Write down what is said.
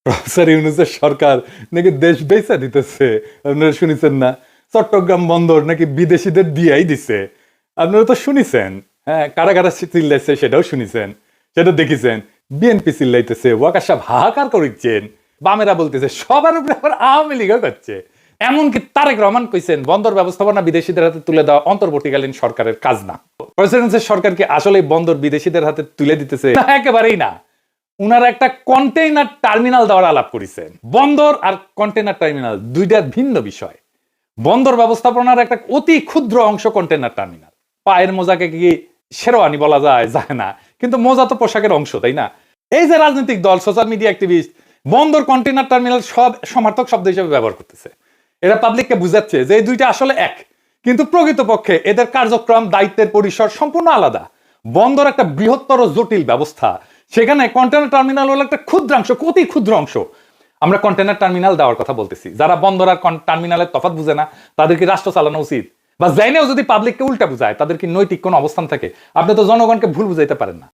Professor ইউনূসের সরকার নাকি দেশ বেচা দিতেছে, আপনারা শুনেছেন না? চট্টগ্রাম বন্দর নাকি বিদেশিদের দিয়াই দিছে, আপনারা তো শুনেছেন। হ্যাঁ, কারা কারা চিল্লাইছে সেটাও শুনেছেন, সেটা দেখেছেন। বিএনপি চিল্লাইতেছে, ওয়াকার সাহেব হাহাকার করিচ্ছেন, বামেরা বলতেছে, সবার উপরে আবার আওয়ামী লীগও করছে। এমনকি তারেক রহমান কইছেন বন্দর ব্যবস্থাপনা বিদেশিদের হাতে তুলে দেওয়া অন্তর্বর্তীকালীন সরকারের কাজ না। প্রেসিডেন্সির সরকারকে আসলে বন্দর বিদেশিদের হাতে তুলে দিতেছে? একেবারেই না। উনারা একটা কন্টেইনার টার্মিনাল দেওয়ার আলাপ করেছেন। বন্দর আর কন্টেইনার টার্মিনাল দুইটা ভিন্ন বিষয়। বন্দর ব্যবস্থাপনার একটা অতি ক্ষুদ্র অংশ কন্টেইনার টার্মিনাল। পায়ের মোজাকে কি শেরওয়ানি বলা যায়? যায় না, কিন্তু মোজা তো পোশাকের অংশ, তাই না? এই যে রাজনৈতিক দল, সোশ্যাল মিডিয়া অ্যাক্টিভিস্ট বন্দর কন্টেইনার টার্মিনাল সব সমার্থক শব্দ হিসেবে ব্যবহার করতেছে। এরা পাবলিককে বুঝাচ্ছে যে এই দুইটা আসলে এক, কিন্তু প্রকৃতপক্ষে এদের কার্যক্রম, দায়িত্বের পরিসর সম্পূর্ণ আলাদা। বন্দর একটা বৃহত্তর জটিল ব্যবস্থা, সেখানে কন্টেইনার টার্মিনাল হলো একটা ক্ষুদ্রাংশ, অতি ক্ষুদ্র অংশ। আমরা কন্টেইনার টার্মিনাল দেওয়ার কথা বলতেছি। যারা বন্দর আর টার্মিনালের তফাৎ বুঝে না, তাদেরকে রাষ্ট্র চালানো উচিত। বা জানেও যদি পাবলিককে উল্টা বুঝায়, তাদের কি নৈতিক কোনো অবস্থান থাকে? আপনি তো জনগণকে ভুল বুঝাইতে পারেন না।